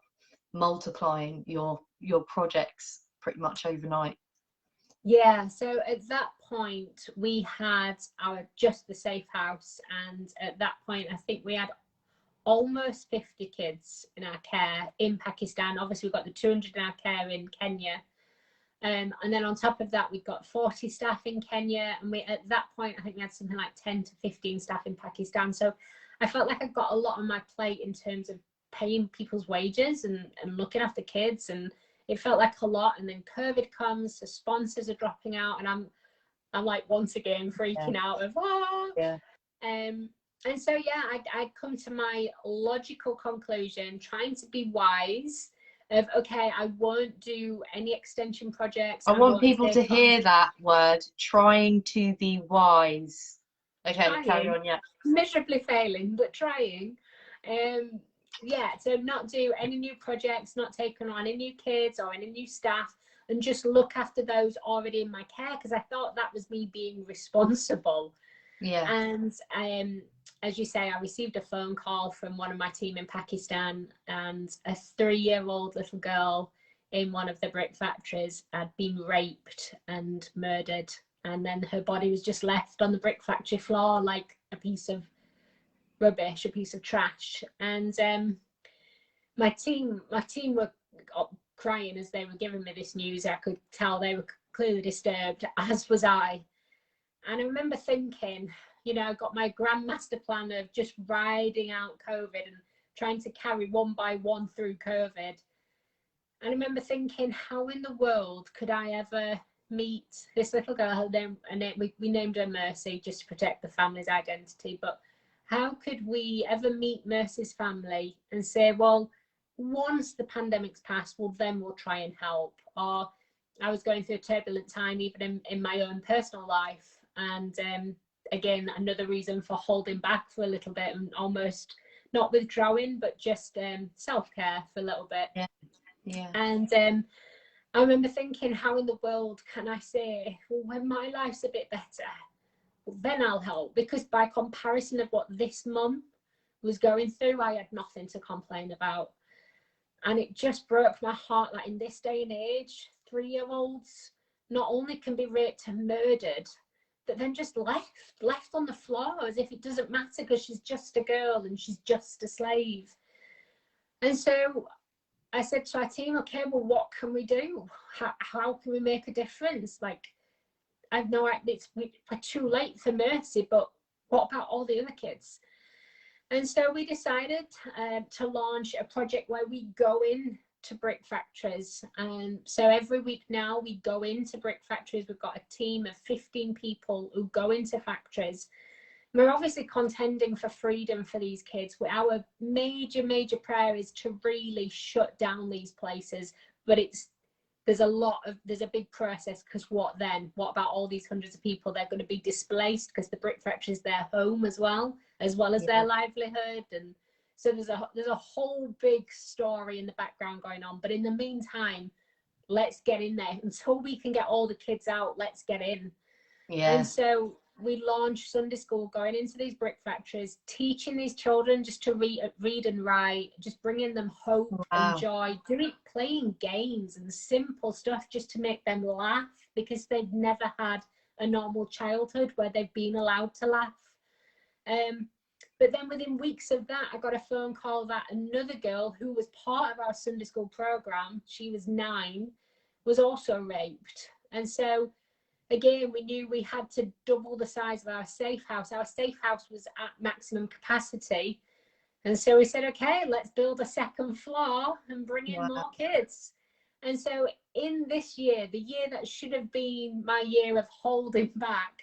S1: multiplying your projects pretty much overnight?
S2: Yeah, so at that point we had just the Safe House, and at that point I think we had almost 50 kids in our care in Pakistan. Obviously we've got the 200 in our care in Kenya, and then on top of that we've got 40 staff in Kenya, and at that point I think we had something like 10 to 15 staff in Pakistan. So I felt like I got a lot on my plate in terms of paying people's wages and looking after kids, and it felt like a lot. And then COVID comes, the sponsors are dropping out, and I'm like once again freaking out of and so I'd come to my logical conclusion, trying to be wise, of okay, I won't do any extension projects.
S1: I want people to hear that word, trying to be wise. Okay, carry on. Yeah,
S2: miserably failing, but trying. Yeah, so not do any new projects, not take on any new kids or any new staff, and just look after those already in my care, because I thought that was me being responsible.
S1: Yeah.
S2: And as you say, I received a phone call from one of my team in Pakistan, and a 3-year-old little girl in one of the brick factories had been raped and murdered, and then her body was just left on the brick factory floor like a piece of rubbish, a piece of trash. And my team were crying as they were giving me this news. I could tell they were clearly disturbed, as was I. And I remember thinking, you know, I got my grand master plan of just riding out COVID and trying to carry one by one through COVID. And I remember thinking, how in the world could I ever meet this little girl? We named her Mercy just to protect the family's identity. But how could we ever meet Mercy's family and say, well, once the pandemic's passed, well, then we'll try and help? Or I was going through a turbulent time even in my own personal life. And again, another reason for holding back for a little bit and almost not withdrawing, but just self-care for a little bit.
S1: Yeah. Yeah.
S2: And I remember thinking, how in the world can I say, well, when my life's a bit better, well, then I'll help? Because by comparison of what this mum was going through, I had nothing to complain about. And it just broke my heart that in this day and age, 3-year-olds not only can be raped and murdered, but then just left on the floor as if it doesn't matter because she's just a girl and she's just a slave. And so I said to our team, okay, well, what can we do? How can we make a difference? Like, I know we're too late for Mercy, but what about all the other kids? And so we decided to launch a project where we go in to brick factories. And so every week now we go into brick factories. We've got a team of 15 people who go into factories. We're obviously contending for freedom for these kids. Our major prayer is to really shut down these places. But there's a big process, because what then? What about all these hundreds of people? They're going to be displaced because the brick factory is their home as well as their livelihood. And so there's a whole big story in the background going on. But in the meantime, let's get in there. Until we can get all the kids out, let's get in.
S1: Yeah.
S2: And so we launched Sunday school, going into these brick factories, teaching these children just to read and write, just bringing them hope and joy, playing games and simple stuff just to make them laugh, because they've never had a normal childhood where they've been allowed to laugh. But then within weeks of that, I got a phone call that another girl who was part of our Sunday school program, she was 9, was also raped. And so again, we knew we had to double the size of our safe house. Our safe house was at maximum capacity. And so we said, okay, let's build a second floor and bring in more kids. And so in this year, the year that should have been my year of holding back,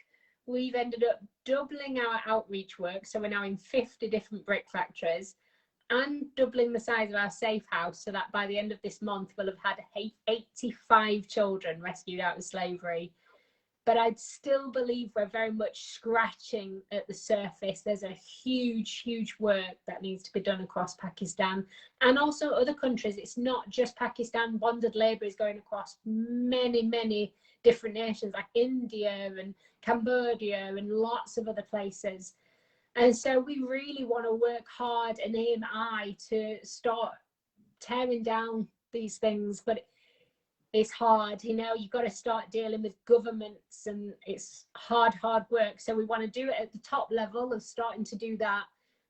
S2: we've ended up doubling our outreach work. So we're now in 50 different brick factories, and doubling the size of our safe house, so that by the end of this month, we'll have had 85 children rescued out of slavery. But I'd still believe we're very much scratching at the surface. There's a huge work that needs to be done across Pakistan and also other countries. It's not just Pakistan. Bonded labour is going across many different nations like India and Cambodia and lots of other places. And so we really want to work hard and aim high to start tearing down these things. But it's hard, you know, you've got to start dealing with governments, and it's hard work. So we want to do it at the top level of starting to do that,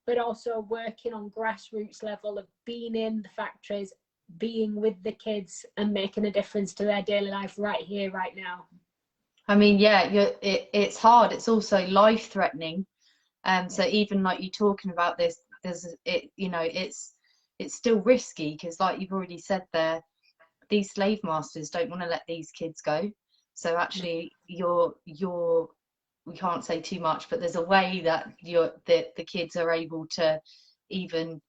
S2: but also working on grassroots level of being in the factories, being with the kids and making a difference to their daily life right here, right now.
S1: I mean, yeah, it's hard. It's also life-threatening. So even like you talking about this, it's still risky, because like you've already said there, these slave masters don't want to let these kids go. So actually we can't say too much, but there's a way that the kids are able to even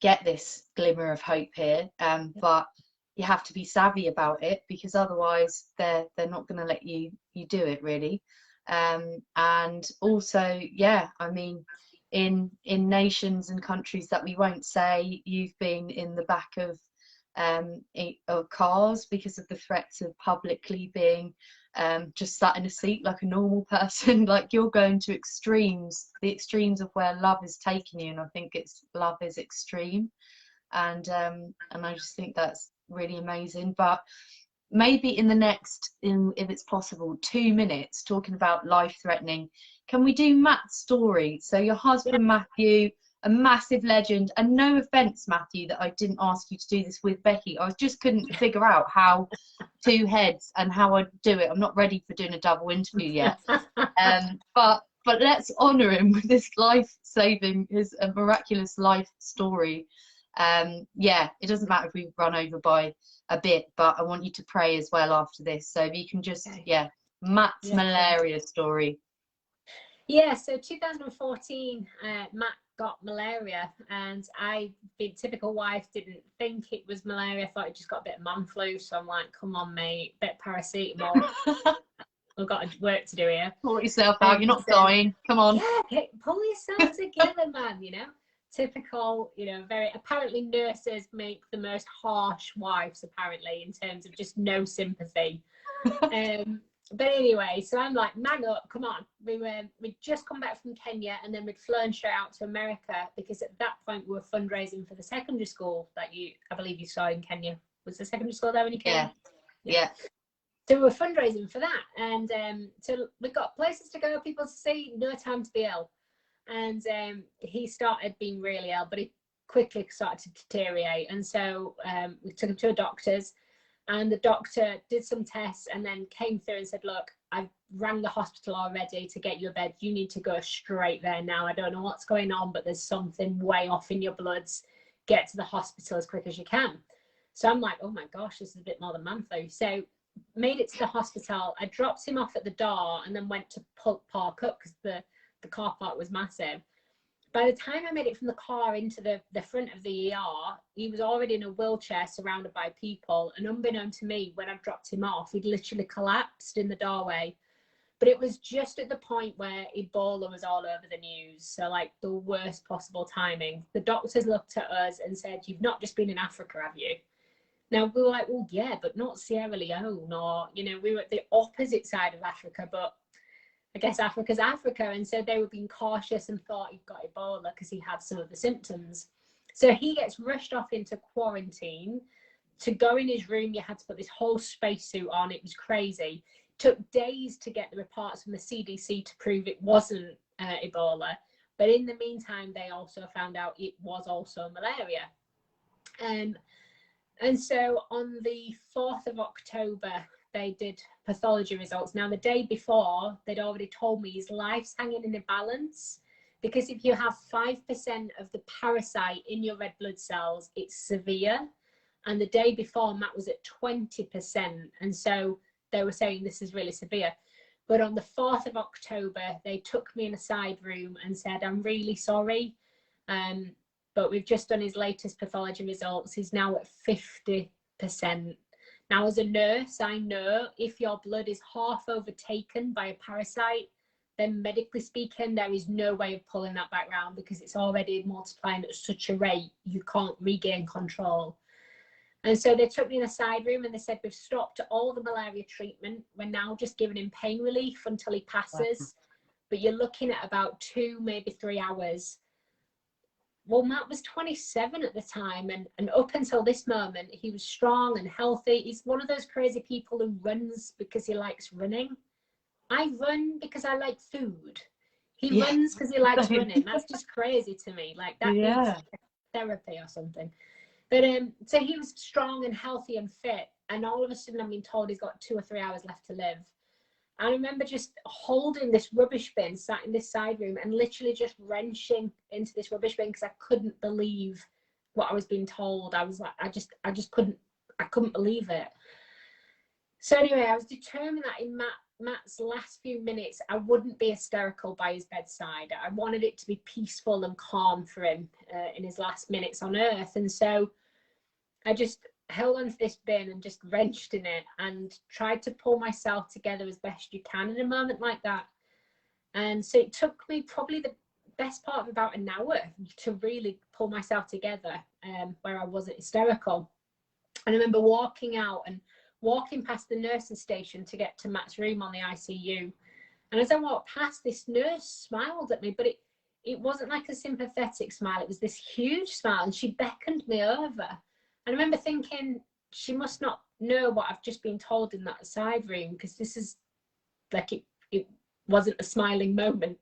S1: get this glimmer of hope here. But you have to be savvy about it, because otherwise they're not going to let you do it, really. And also, yeah, I mean, in nations and countries that we won't say. You've been in the back of cars because of the threats of publicly being just sat in a seat like a normal person. Like, you're going to extremes, the extremes of where love is taking you, and I think it's love is extreme, and I just think that's really amazing. But maybe in the next, if it's possible, 2 minutes talking about life threatening, can we do Matt's story? So your husband Matthew, a massive legend, and no offense Matthew that I didn't ask you to do this with Becky, I just couldn't figure out how two heads and how I'd do it. I'm not ready for doing a double interview yet. But let's honor him with this life-saving, his miraculous life story. Yeah, it doesn't matter if we run over by a bit, but I want you to pray as well after this. So if you can just, Matt's malaria story.
S2: Yeah, so 2014, Matt got malaria, and I, being typical wife, didn't think it was malaria. I thought he just got a bit of man flu. So I'm like, come on, mate, bit of paracetamol. We've got work to do here.
S1: Pull yourself out. You're not dying. Come on.
S2: Yeah, pull yourself together, man. You know, typical. You know, very apparently nurses make the most harsh wives, apparently, in terms of just no sympathy. But anyway, so I'm like, man up, come on. We'd just come back from Kenya, and then we'd flown straight out to America, because at that point we were fundraising for the secondary school that I believe you saw in Kenya. Was the secondary school there when you came? Yeah. So we were fundraising for that, and so we got places to go, people to see, no time to be ill. And he started being really ill, but he quickly started to deteriorate. And so we took him to a doctor's, and the doctor did some tests and then came through and said, look, I've rang the hospital already to get you a bed. You need to go straight there now. I don't know what's going on, but there's something way off in your bloods. Get to the hospital as quick as you can. So I'm like, oh my gosh, this is a bit more than man flu. So made it to the hospital. I dropped him off at the door and then went to park up, because the car park was massive. By the time I made it from the car into the front of the ER, he was already in a wheelchair surrounded by people. And unbeknown to me, when I dropped him off, he'd literally collapsed in the doorway. But it was just at the point where Ebola was all over the news. So like the worst possible timing. The doctors looked at us and said, you've not just been in Africa, have you? Now we were like, well, yeah, but not Sierra Leone, or, you know, we were at the opposite side of Africa, but I guess Africa's Africa. And so they were being cautious and thought he'd got Ebola because he had some of the symptoms. So he gets rushed off into quarantine. To go in his room, you had to put this whole spacesuit on. It was crazy. It took days to get the reports from the CDC to prove it wasn't Ebola. But in the meantime, they also found out it was also malaria. And so on the 4th of October, they did pathology results. Now, the day before, they'd already told me his life's hanging in a balance, because if you have 5% of the parasite in your red blood cells, it's severe. And the day before, Matt was at 20%. And so they were saying this is really severe. But on the 4th of October, they took me in a side room and said, I'm really sorry, but we've just done his latest pathology results. He's now at 50%. Now, as a nurse, I know if your blood is half overtaken by a parasite, then medically speaking, there is no way of pulling that back round, because it's already multiplying at such a rate, you can't regain control. And so they took me in a side room and they said, we've stopped all the malaria treatment. We're now just giving him pain relief until he passes. But you're looking at about 2, maybe 3 hours. Well, Matt was 27 at the time, and up until this moment, he was strong and healthy. He's one of those crazy people who runs because he likes running. I run because I like food. He runs because he likes running. That's just crazy to me. Like, that is therapy or something. But so he was strong and healthy and fit, and all of a sudden I'm being told he's got 2 or 3 hours left to live. I remember just holding this rubbish bin, sat in this side room, and literally just wrenching into this rubbish bin because I couldn't believe what I was being told. I was like, I just couldn't believe it. So anyway, I was determined that in Matt's last few minutes, I wouldn't be hysterical by his bedside. I wanted it to be peaceful and calm for him in his last minutes on earth. And so I just held onto this bin and just wrenched in it and tried to pull myself together as best you can in a moment like that. And so it took me probably best part of about an hour to really pull myself together, where I wasn't hysterical. And I remember walking out and walking past the nursing station to get to Matt's room on the ICU. And as I walked past, this nurse smiled at me, but it wasn't like a sympathetic smile. It was this huge smile, and she beckoned me over. And I remember thinking, she must not know what I've just been told in that side room, because this is like, it wasn't a smiling moment.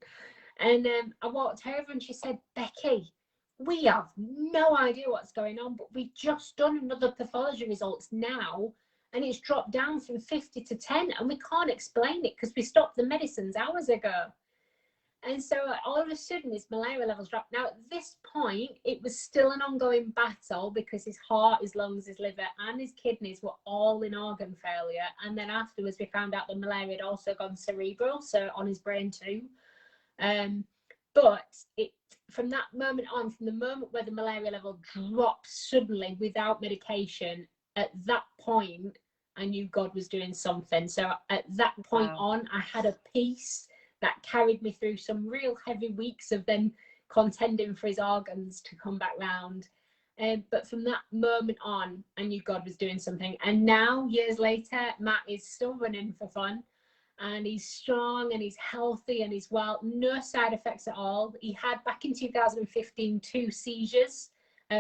S2: And I walked over and she said, Becky, we have no idea what's going on, but we've just done another pathology results now, and it's dropped down from 50 to 10, and we can't explain it because we stopped the medicines hours ago. And so all of a sudden his malaria levels dropped. Now at this point, it was still an ongoing battle because his heart, his lungs, his liver and his kidneys were all in organ failure. And then afterwards we found out the malaria had also gone cerebral, so on his brain too. But from that moment on, from the moment where the malaria level dropped suddenly without medication, at that point, I knew God was doing something. So at that point on, I had a peace that carried me through some real heavy weeks of then contending for his organs to come back round. But from that moment on, I knew God was doing something. And now, years later, Matt is still running for fun. And he's strong and he's healthy and he's well, no side effects at all. He had back in 2015 2 seizures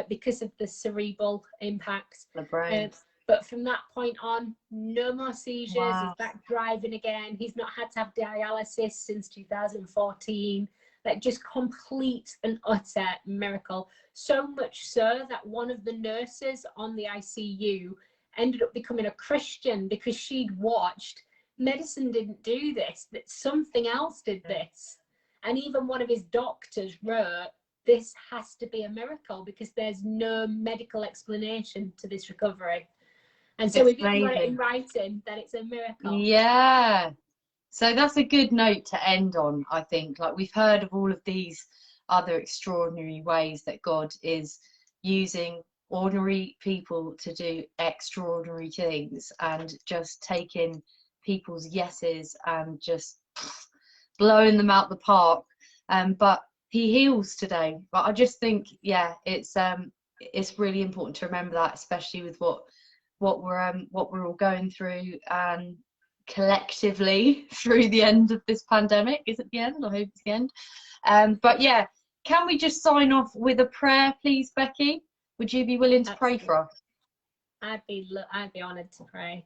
S2: because of the cerebral impact.
S1: The brain.
S2: But from that point on, no more seizures.
S1: Wow.
S2: He's back driving again. He's not had to have dialysis since 2014. Like, just complete and utter miracle. So much so that one of the nurses on the ICU ended up becoming a Christian because she'd watched medicine didn't do this, that something else did this. And even one of his doctors wrote, this has to be a miracle because there's no medical explanation to this recovery. And so if you've got it in writing, then it's a miracle.
S1: Yeah. So that's a good note to end on, I think. Like, we've heard of all of these other extraordinary ways that God is using ordinary people to do extraordinary things, and just taking people's yeses and just blowing them out the park. But he heals today. But I just think, yeah, it's really important to remember that, especially with what we're all going through, and collectively through the end of this pandemic. Is it the end? I hope it's the end. But yeah, can we just sign off with a prayer, please, Becky? Would you be willing to pray for us?
S2: I'd be honoured to pray.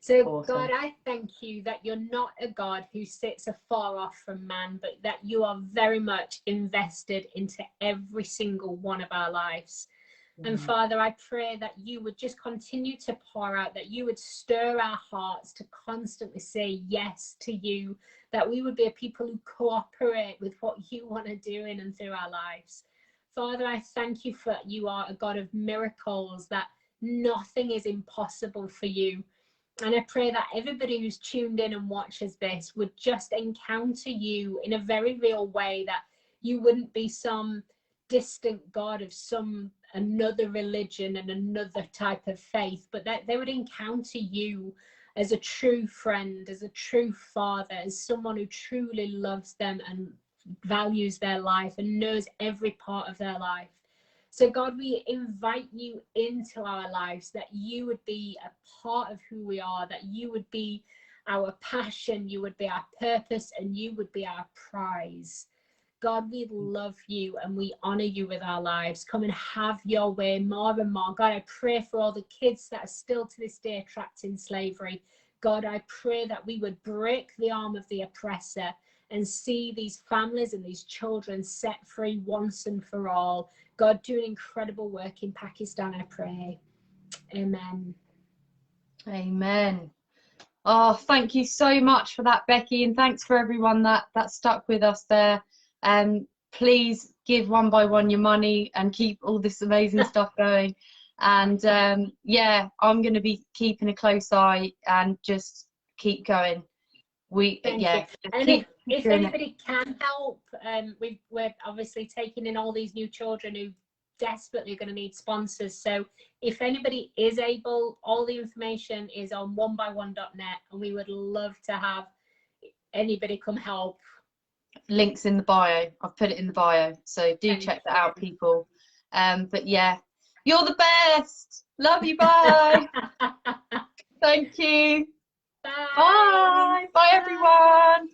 S2: So,
S1: Awesome.
S2: God, I thank you that you're not a God who sits afar off from man, but that you are very much invested into every single one of our lives. And Father, I pray that you would just continue to pour out, that you would stir our hearts to constantly say yes to you, that we would be a people who cooperate with what you want to do in and through our lives. Father, I thank you for you are a God of miracles, that nothing is impossible for you. And I pray that everybody who's tuned in and watches this would just encounter you in a very real way, that you wouldn't be some distant God of another religion and another type of faith, but that they would encounter you as a true friend, as a true father, as someone who truly loves them and values their life and knows every part of their life. So God, we invite you into our lives, that you would be a part of who we are, that you would be our passion, you would be our purpose, and you would be our prize. God, we love you and we honor you with our lives. Come and have your way more and more. God, I pray for all the kids that are still to this day trapped in slavery. God, I pray that we would break the arm of the oppressor and see these families and these children set free once and for all. God, do an incredible work in Pakistan, I pray. Amen.
S1: Amen. Oh, thank you so much for that, Becky, and thanks for everyone that stuck with us there. Please give one by one your money and keep all this amazing stuff going. And yeah, I'm going to be keeping a close eye and just keep going.
S2: Thank you. And if anybody can help, we're obviously taking in all these new children who desperately are going to need sponsors. So if anybody is able, all the information is on onebyone.net, and we would love to have anybody come help.
S1: Links in the bio. I've put it in the bio, so do check that out, people. But yeah, you're the best. Love you. Bye. Thank you.
S2: Bye.
S1: Bye. Bye, everyone.